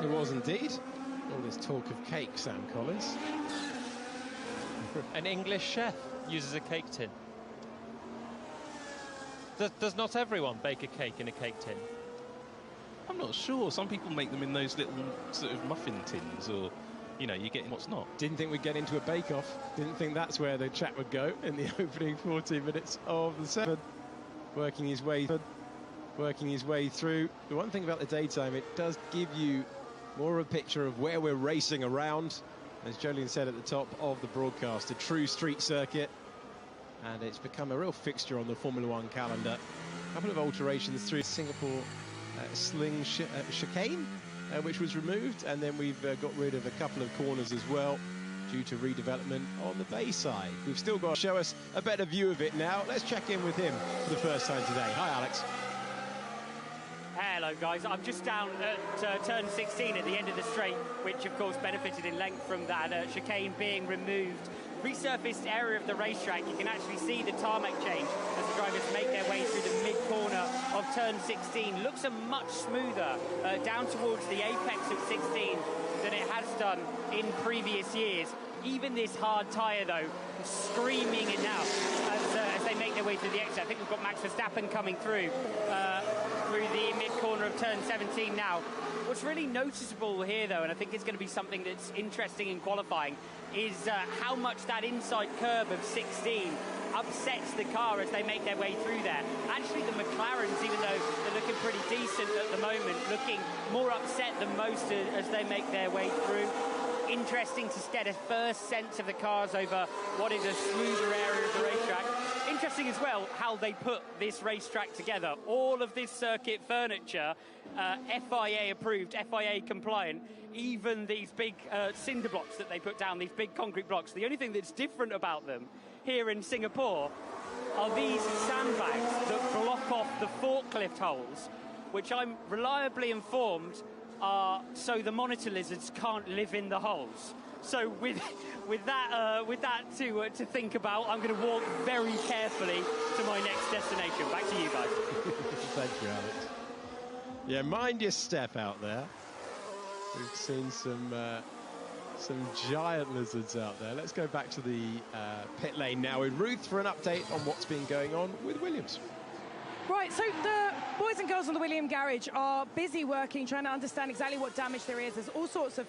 It was indeed. All this talk of cake, Sam Collins. An English chef uses a cake tin. Does not everyone bake a cake in a cake tin? I'm not sure. Some people make them in those little sort of muffin tins, or, you know, you get what's not. Didn't think we'd get into a bake-off. Didn't think that's where the chat would go in the opening 14 minutes of the 7th. Working his way through. The one thing about the daytime, it does give you more of a picture of where we're racing around. As Jolien said at the top of the broadcast, a true street circuit. And it's become a real fixture on the Formula One calendar. A couple of alterations through Singapore sling chicane, which was removed, and then we've got rid of a couple of corners as well due to redevelopment on the bay side. We've still got to show us a better view of it now. Let's check in with him for the first time today. Hi, Alex. Hello guys, I'm just down at turn 16 at the end of the straight, which of course benefited in length from that chicane being removed. Resurfaced area of the racetrack, you can actually see the tarmac change as the drivers make their way through the mid-corner of turn 16. Looks a much smoother down towards the apex of 16 than it has done in previous years. Even this hard tyre, though, screaming it now as they make their way through the exit. I think we've got Max Verstappen coming through the mid-corner of turn 17 now. What's really noticeable here, though, and I think it's going to be something that's interesting in qualifying, is how much that inside curve of 16 upsets the car as they make their way through there. Actually, the McLarens, even though they're looking pretty decent at the moment, looking more upset than most as they make their way through. Interesting to get a first sense of the cars over what is a smoother area of the racetrack. Interesting as well how they put this racetrack together. All of this circuit furniture, FIA approved, FIA compliant. Even these big cinder blocks that they put down, these big concrete blocks. The only thing that's different about them here in Singapore are these sandbags that block off the forklift holes, which I'm reliably informed are so the monitor lizards can't live in the holes. So with that to think about, I'm going to walk very carefully to my next destination. Back to you guys. Thank you, Alex. Yeah, mind your step out there. We've seen some giant lizards out there. Let's go back to the pit lane now with Ruth for an update on what's been going on with Williams. Right, so the boys and girls on the Williams garage are busy working, trying to understand exactly what damage there is. There's all sorts of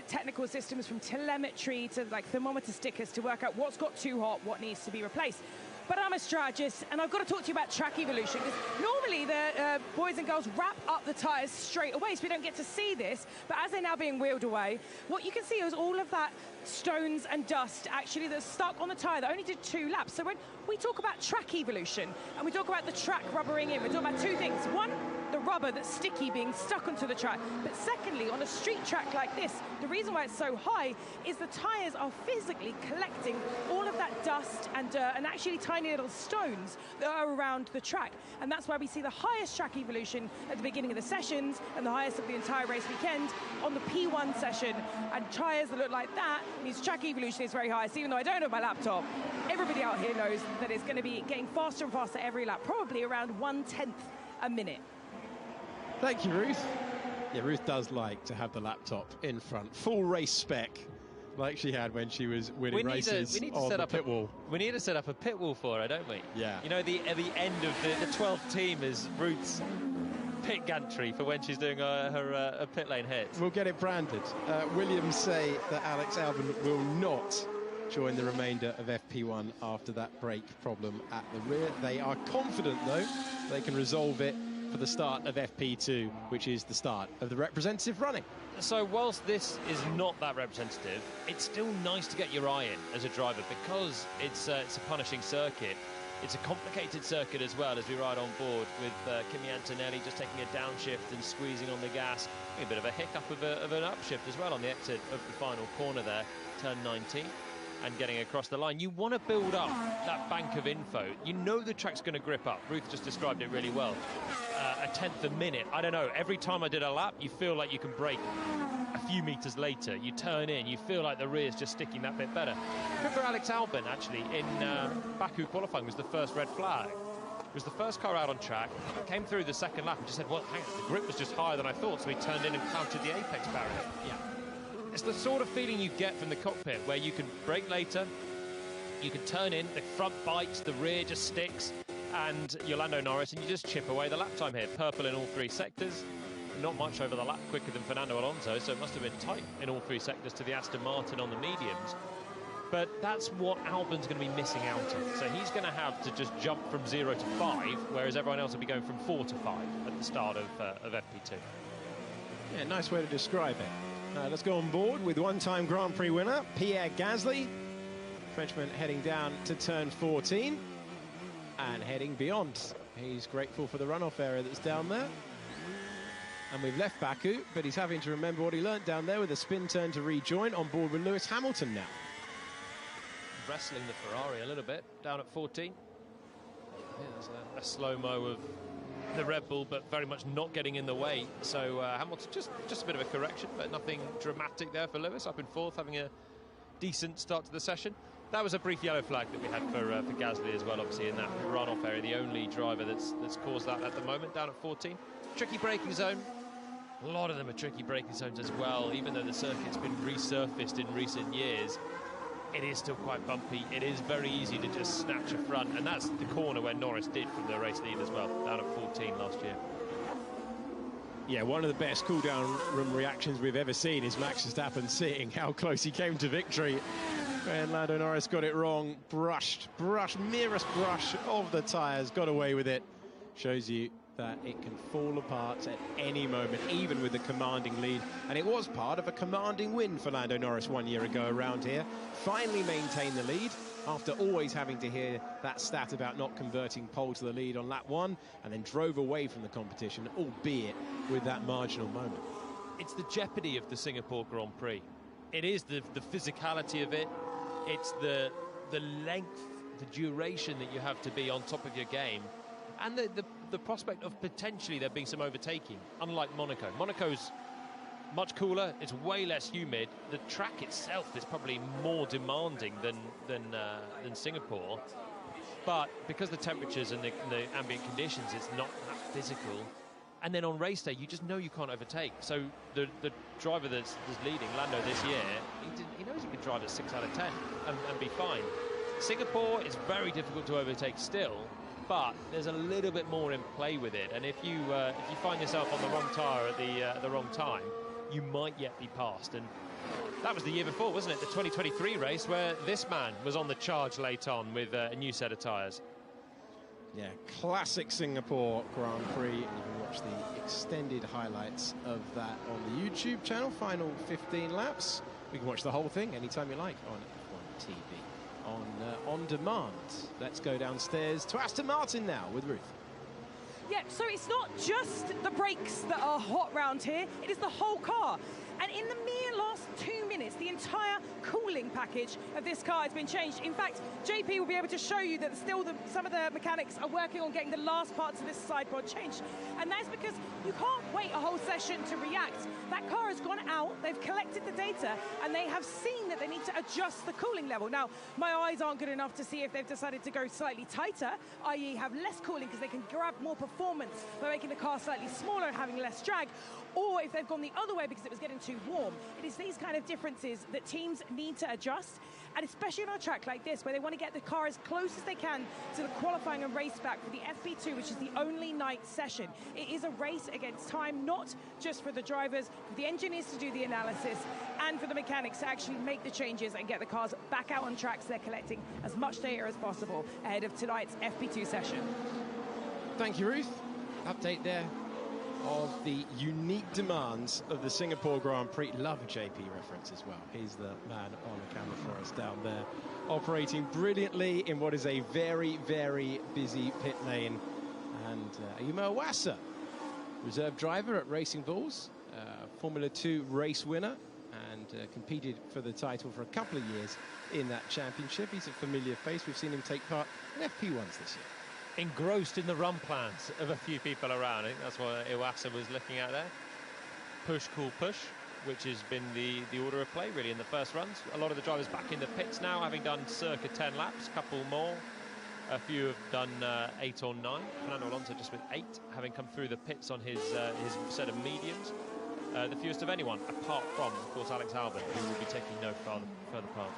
technical systems, from telemetry to like thermometer stickers, to work out what's got too hot, what needs to be replaced. But I'm a strategist, and I've got to talk to you about track evolution, because normally the boys and girls wrap up the tyres straight away, so we don't get to see this. But as they're now being wheeled away, what you can see is all of that stones and dust actually that's stuck on the tyre that only did 2 laps. So when we talk about track evolution and we talk about the track rubbering in, we're talking about 2 things. One, the rubber that's sticky being stuck onto the track. But secondly, on a street track like this, the reason why it's so high is the tyres are physically collecting all of that dust and actually tiny little stones that are around the track. And that's why we see the highest track evolution at the beginning of the sessions and the highest of the entire race weekend on the P1 session. And tyres that look like that means track evolution is very high. So even though I don't know my laptop, everybody out here knows that it's going to be getting faster and faster every lap, probably around 1/10 a minute. Thank you, Ruth. Yeah, Ruth does like to have the laptop in front, full race spec, like she had when she was winning races on the pit wall. We need to set up a pit wall for her, don't we? Yeah. You know, at the end of the 12th team is Ruth's pit gantry for when she's doing her pit lane hits. We'll get it branded. Williams say that Alex Albon will not join the remainder of FP1 after that brake problem at the rear. They are confident, though, they can resolve it for the start of FP2, which is the start of the representative running. So whilst this is not that representative, it's still nice to get your eye in as a driver, because it's a punishing circuit. It's a complicated circuit as well, as we ride on board with Kimi Antonelli just taking a downshift and squeezing on the gas. A bit of a hiccup of an upshift as well on the exit of the final corner there, turn 19. And getting across the line. You want to build up that bank of info. You know the track's going to grip up. Ruth just described it really well. A 1/10 a minute. I don't know. Every time I did a lap, you feel like you can brake a few meters later. You turn in, you feel like the rear's just sticking that bit better. Good for Alex Albon, actually, in Baku qualifying was the first red flag. was the first car out on track, came through the second lap and just said, well, hang on, the grip was just higher than I thought, so he turned in and counted the apex barrier. Yeah. It's the sort of feeling you get from the cockpit, where you can brake later, you can turn in, the front bites, the rear just sticks, and you're Lando Norris, and you just chip away the lap time here. Purple in all 3 sectors, not much over the lap quicker than Fernando Alonso, so it must have been tight in all 3 sectors to the Aston Martin on the mediums. But that's what Albon's going to be missing out on. So he's going to have to just jump from 0 to 5, whereas everyone else will be going from 4 to 5 at the start of FP2. Yeah, nice way to describe it. Let's go on board with one-time Grand Prix winner, Pierre Gasly. Frenchman heading down to turn 14 and heading beyond. He's grateful for the runoff area that's down there. And we've left Baku, but he's having to remember what he learnt down there with a spin turn to rejoin on board with Lewis Hamilton now. Wrestling the Ferrari a little bit, down at 14. There's a slow-mo of the Red Bull, but very much not getting in the way. So Hamilton, just a bit of a correction, but nothing dramatic there for Lewis, up in 4th, having a decent start to the session. That was a brief yellow flag that we had for Gasly as well, obviously, in that runoff area. The only driver that's caused that at the moment, down at 14. Tricky braking zone. A lot of them are tricky braking zones as well, even though the circuit's been resurfaced in recent years. It is still quite bumpy. It is very easy to just snatch a front, and that's the corner where Norris did from the race lead as well, down at 14 last year. Yeah, one of the best cool-down room reactions we've ever seen is Max Verstappen seeing how close he came to victory when Lando Norris got it wrong. Merest brush of the tyres, got away with it. Shows you that it can fall apart at any moment, even with a commanding lead. And it was part of a commanding win for Lando Norris 1 year ago around here. Finally maintained the lead after always having to hear that stat about not converting pole to the lead on lap 1, and then drove away from the competition, albeit with that marginal moment. It's the jeopardy of the Singapore Grand Prix. It is the physicality of it. It's the length, the duration that you have to be on top of your game. And the prospect of potentially there being some overtaking, unlike Monaco. Monaco's much cooler, it's way less humid. The track itself is probably more demanding than Singapore. But because the temperatures and the ambient conditions, it's not that physical. And then on race day, you just know you can't overtake. So the driver that's leading, Lando, this year, he knows he can drive at 6 out of 10 and be fine. Singapore is very difficult to overtake still, but there's a little bit more in play with it. And if you find yourself on the wrong tyre at the wrong time, you might yet be passed. And that was the year before, wasn't it? The 2023 race where this man was on the charge late on with a new set of tyres. Yeah, classic Singapore Grand Prix. And you can watch the extended highlights of that on the YouTube channel. Final 15 laps. We can watch the whole thing anytime you like on F1 TV. On demand. Let's go downstairs to Aston Martin now with Ruth. Yeah, so it's not just the brakes that are hot round here, it is the whole car. And in the mere last 2 minutes, the entire cooling package of this car has been changed. In fact, JP will be able to show you that still some of the mechanics are working on getting the last parts of this side pod changed. And that's because you can't wait a whole session to react. That car has gone out, they've collected the data, and they have seen that they need to adjust the cooling level. Now, my eyes aren't good enough to see if they've decided to go slightly tighter, i.e. have less cooling because they can grab more performance by making the car slightly smaller and having less drag, or if they've gone the other way because it was getting too warm. It is these kind of differences that teams need to adjust, and especially on a track like this where they want to get the car as close as they can to the qualifying and race back for the FP2, which is the only night session. It is a race against time, not just for the drivers, for the engineers to do the analysis, and for the mechanics to actually make the changes and get the cars back out on tracks. They're collecting as much data as possible ahead of tonight's FP2 session. Thank you, Ruth. Update there of the unique demands of the Singapore Grand Prix. Love a JP reference as well. He's the man on the camera for us down there, operating brilliantly in what is a very, very busy pit lane. And Ayumu Iwasa, reserve driver at Racing Bulls, Formula 2 race winner, and competed for the title for a couple of years in that championship. He's a familiar face. We've seen him take part in FP1s this year. Engrossed in the run plans of a few people around. I think that's what Iwasa was looking at there. Push, cool, push, which has been the order of play, really, in the first runs. A lot of the drivers back in the pits now, having done circa 10 laps, a couple more. A few have done 8 or 9. Fernando Alonso just with 8, having come through the pits on his set of mediums. The fewest of anyone, apart from, of course, Alex Albon, who will be taking no further part.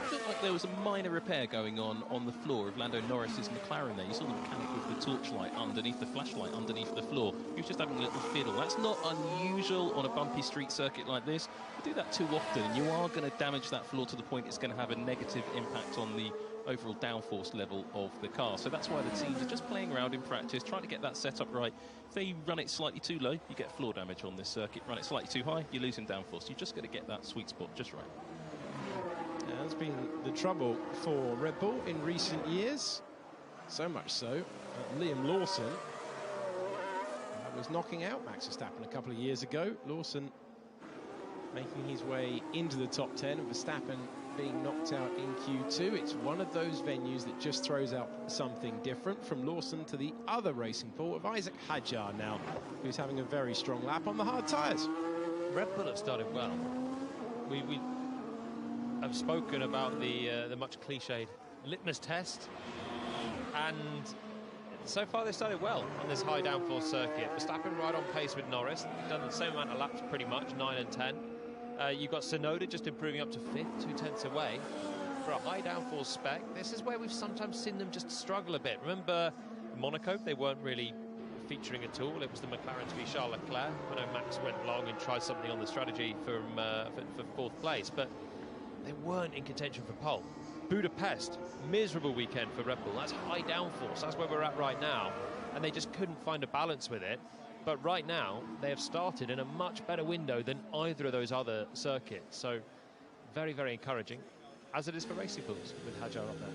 It looked like there was a minor repair going on the floor of Lando Norris's McLaren there. You saw the mechanic with the torchlight underneath the flashlight underneath the floor. He was just having a little fiddle. That's not unusual on a bumpy street circuit like this. You do that too often and you are going to damage that floor to the point it's going to have a negative impact on the overall downforce level of the car. So that's why the teams are just playing around in practice, trying to get that set up right. If they run it slightly too low, you get floor damage on this circuit. Run it slightly too high, you're losing downforce. You've just got to get that sweet spot just right. Yeah, that's been the trouble for Red Bull in recent years. So much so that Liam Lawson was knocking out Max Verstappen a couple of years ago. Lawson making his way into the top 10, and Verstappen being knocked out in Q2. It's one of those venues that just throws out something different. From Lawson to the other racing pool of Isaac Hadjar now, who's having a very strong lap on the hard tyres. Red Bull have started well. We have spoken about the much cliched litmus test, and so far they started well on this high downforce circuit. Verstappen right on pace with Norris, done the same amount of laps pretty much, 9 and 10. You've got Tsunoda just improving up to 5th, 2 tenths away. For a high downforce spec, this is where we've sometimes seen them just struggle a bit. Remember Monaco, they weren't really featuring at all. It was the McLaren to be Charles Leclerc. I know Max went long and tried something on the strategy for 4th place, but they weren't in contention for pole. Budapest, miserable weekend for Red Bull. That's high downforce. That's where we're at right now. And they just couldn't find a balance with it. But right now, they have started in a much better window than either of those other circuits. So, very, very encouraging, as it is for Racing Bulls, with Hadjar up there.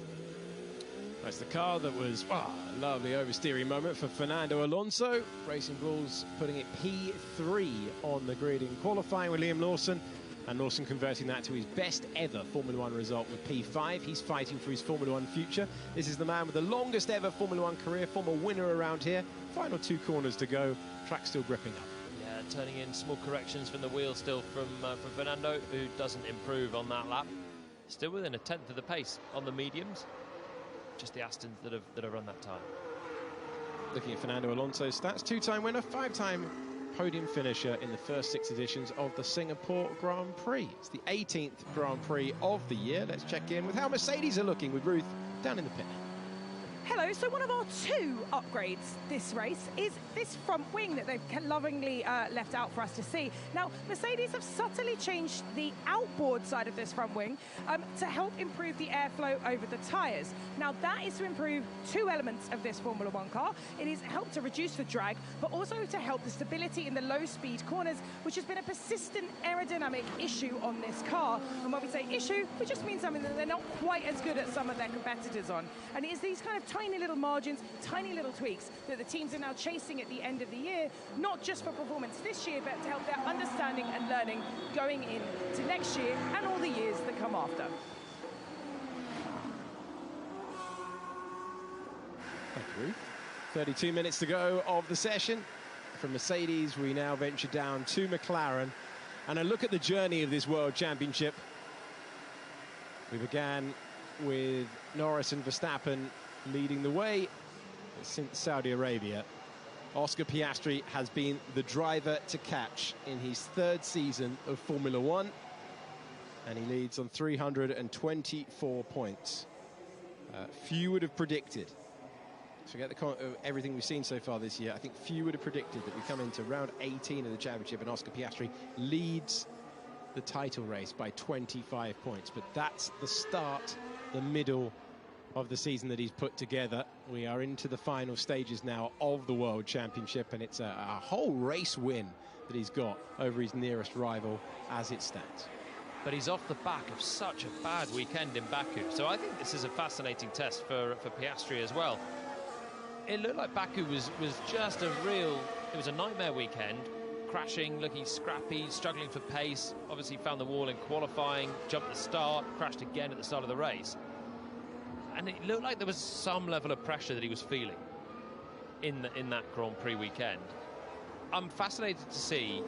That's the car that was a lovely oversteering moment for Fernando Alonso. Racing Bulls putting it P3 on the grid in qualifying with Liam Lawson. And Lawson converting that to his best ever Formula 1 result with P5. He's fighting for his Formula 1 future. This is the man with the longest ever Formula 1 career, former winner around here. Final 2 corners to go. Track still gripping up. Yeah, turning in small corrections from the wheel still from Fernando, who doesn't improve on that lap. Still within a tenth of the pace on the mediums. Just the Astons that have run that time. Looking at Fernando Alonso's stats, 2-time winner, 5-time podium finisher in the first 6 editions of the Singapore Grand Prix. It's the 18th Grand Prix of the year. Let's check in with how Mercedes are looking with Ruth down in the pit. Hello, so one of our 2 upgrades this race is this front wing that they've lovingly left out for us to see. Now, Mercedes have subtly changed the outboard side of this front wing to help improve the airflow over the tyres. Now, that is to improve 2 elements of this Formula 1 car. It is helped to reduce the drag, but also to help the stability in the low-speed corners, which has been a persistent aerodynamic issue on this car. And when we say issue, we just mean something that they're not quite as good as some of their competitors on. And it is these kind of tiny little margins, tiny little tweaks that the teams are now chasing at the end of the year, not just for performance this year, but to help their understanding and learning going into next year and all the years that come after. Thank you, Ruth. 32 minutes to go of the session. From Mercedes, we now venture down to McLaren. And a look at the journey of this World Championship. We began with Norris and Verstappen leading the way since Saudi Arabia. Oscar Piastri has been the driver to catch in his 3rd season of Formula 1, and he leads on 324 points. Few would have predicted, forget everything we've seen so far this year, I think few would have predicted that we come into round 18 of the championship and Oscar Piastri leads the title race by 25 points. But that's the start, the middle of the season that he's put together. We are into the final stages now of the World Championship, and it's a whole race win that he's got over his nearest rival as it stands. But he's off the back of such a bad weekend in Baku, so I think this is a fascinating test for Piastri as well. It looked like Baku was just it was a nightmare weekend, crashing, looking scrappy, struggling for pace, obviously found the wall in qualifying, jumped the start, crashed again at the start of the race. And it looked like there was some level of pressure that he was feeling in that Grand Prix weekend. I'm fascinated to see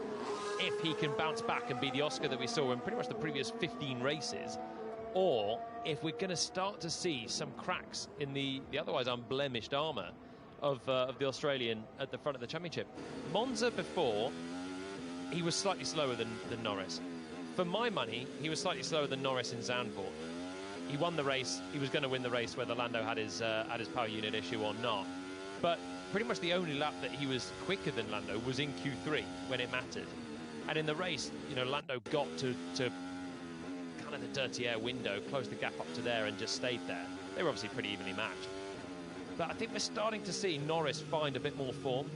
if he can bounce back and be the Oscar that we saw in pretty much the previous 15 races, or if we're going to start to see some cracks in the otherwise unblemished armour of the Australian at the front of the championship. Monza before, he was slightly slower than Norris. For my money, he was slightly slower than Norris in Zandvoort. He won the race. He was going to win the race whether Lando had his power unit issue or not. But pretty much the only lap that he was quicker than Lando was in Q3 when it mattered. And in the race, you know, Lando got to kind of the dirty air window, closed the gap up to there and just stayed there. They were obviously pretty evenly matched. But I think we're starting to see Norris find a bit more form.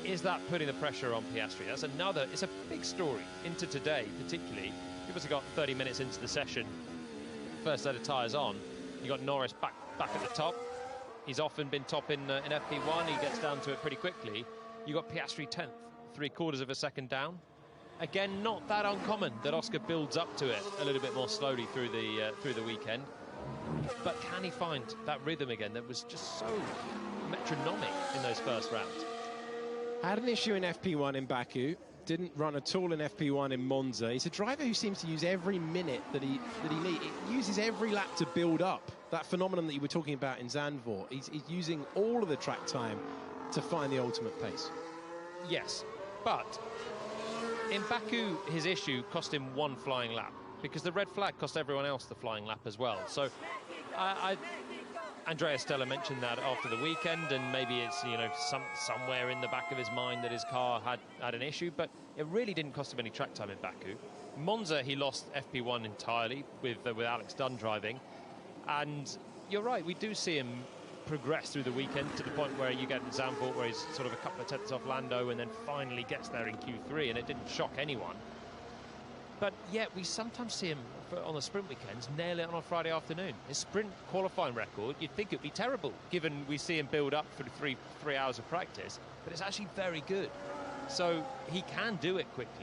Is that putting the pressure on Piastri? That's another, it's a big story into today, particularly. We've obviously got 30 minutes into the session, first set of tyres on. You got Norris back at the top. He's often been top in FP1. He gets down to it pretty quickly. You got Piastri 10th, 3/4 of a second down. Again, not that uncommon that Oscar builds up to it a little bit more slowly through the weekend. But can he find that rhythm again that was just so metronomic in those first rounds? Had an issue in FP1 in Baku, didn't run at all in FP1 in Monza. He's a driver who seems to use every minute that he needs. He uses every lap to build up that phenomenon that you were talking about in Zandvoort. He's using all of the track time to find the ultimate pace. Yes, but in Baku, his issue cost him one flying lap, because the red flag cost everyone else the flying lap as well. So Andrea Stella mentioned that after the weekend, and maybe it's, you know, somewhere in the back of his mind that his car had an issue, but it really didn't cost him any track time in Baku. Monza, he lost FP1 entirely with Alex Dunn driving, and you're right, we do see him progress through the weekend to the point where you get in Zandvoort where he's sort of a couple of tenths off Lando and then finally gets there in Q3, and it didn't shock anyone. But yet we sometimes see him on the sprint weekends nail it on a Friday afternoon. His sprint qualifying record, you'd think it'd be terrible given we see him build up through three hours of practice, but it's actually very good. So he can do it quickly.